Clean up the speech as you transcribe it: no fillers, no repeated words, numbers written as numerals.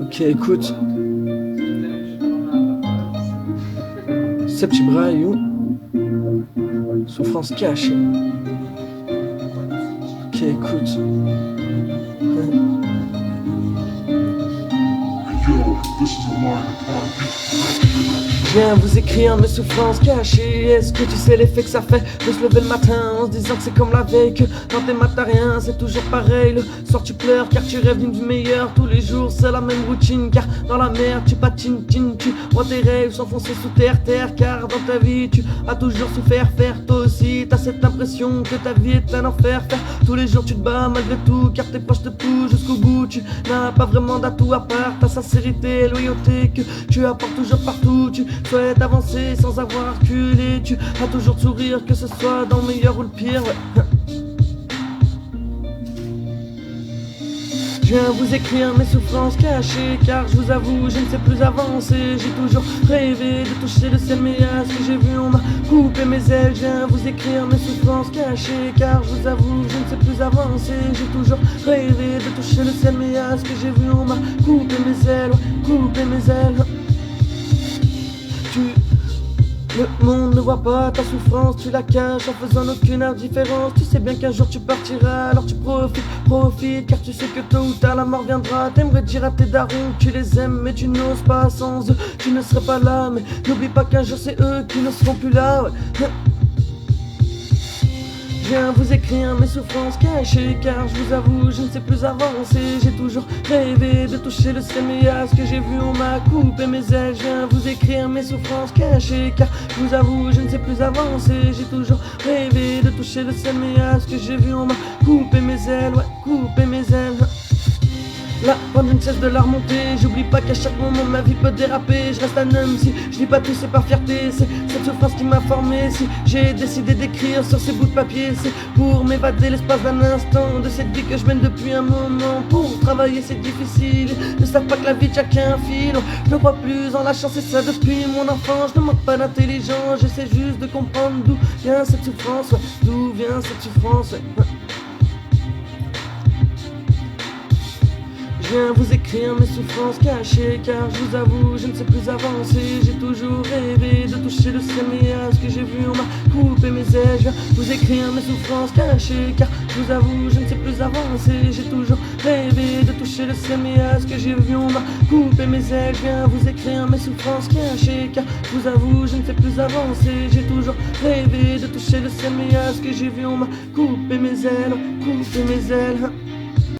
Ok, écoute. Ce petit braillou. Souffrance cachée. Ok, écoute. Je viens vous écrire mes souffrances cachées. Est-ce que tu sais l'effet que ça fait de se lever le matin en se disant que c'est comme la veille, que dans tes matins rien c'est toujours pareil. Le soir tu pleures car tu rêves d'une vie meilleure. Tous les jours c'est la même routine, car dans la merde tu patines, tu vois tes rêves s'enfoncer sous terre, car dans ta vie tu as toujours souffert. Faire toi aussi t'as cette impression que ta vie est un enfer. Faire tous les jours tu te bats malgré tout, car tes poches te poussent jusqu'au bout. Tu n'as pas vraiment d'atout à part ta sincérité et loyauté que tu apportes toujours partout. Tu souhaites avancer sans avoir reculé. Tu as toujours de sourire, que ce soit dans le meilleur ou le pire, ouais. Je viens vous écrire mes souffrances cachées, car je vous avoue, je ne sais plus avancer. J'ai toujours rêvé de toucher le ciel, mais à ce que j'ai vu, on m'a coupé mes ailes. Je viens vous écrire mes souffrances cachées, car je vous avoue, je ne sais plus avancer. J'ai toujours rêvé de toucher le ciel, mais à ce que j'ai vu, on m'a coupé mes ailes, ouais, coupé mes ailes. Le monde ne voit pas ta souffrance, tu la caches en faisant aucune indifférence. Tu sais bien qu'un jour tu partiras, alors tu profites, car tu sais que tôt ou tard la mort viendra. T'aimerais dire à tes darons que tu les aimes, mais tu n'oses pas, sans eux tu ne serais pas là. Mais n'oublie pas qu'un jour c'est eux qui ne seront plus là, ouais. Je viens vous écrire mes souffrances cachées, car je vous avoue, je ne sais plus avancer. J'ai toujours rêvé de toucher le ciel, mais à ce que j'ai vu, on m'a coupé mes ailes. Je viens vous écrire mes souffrances cachées, car je vous avoue, je ne sais plus avancer. J'ai toujours rêvé de toucher le ciel, mais à ce que j'ai vu, on m'a coupé mes ailes, ouais, coupé mes ailes. La pente ne cesse de la remonter. J'oublie pas qu'à chaque moment ma vie peut déraper. Je reste un homme, si je dis pas tout c'est par fierté. C'est cette souffrance qui m'a formé. Si j'ai décidé d'écrire sur ces bouts de papier, c'est pour m'évader l'espace d'un instant de cette vie que je mène depuis un moment. Pour travailler c'est difficile, ne savent pas que la vie de chacun file. Je ne crois plus en la chance et ça depuis mon enfance. Je ne manque pas d'intelligence, j'essaie juste de comprendre d'où vient cette souffrance, ouais. D'où vient cette souffrance, ouais. Je viens vous écrire mes souffrances cachées, car je vous avoue, je ne sais plus avancer. J'ai toujours rêvé de toucher le ciel, mais à ce que j'ai vu, on m'a coupé mes ailes. Je viens vous écrire mes souffrances cachées, car je vous avoue, je ne sais plus avancer. J'ai toujours rêvé de toucher le ciel, mais à ce que j'ai vu, on m'a coupé mes ailes. Je viens vous écrire mes souffrances cachées, car je vous avoue, je ne sais plus avancer. J'ai toujours rêvé de toucher le ciel, mais à ce que j'ai vu, on m'a coupé mes ailes, coupé mes ailes.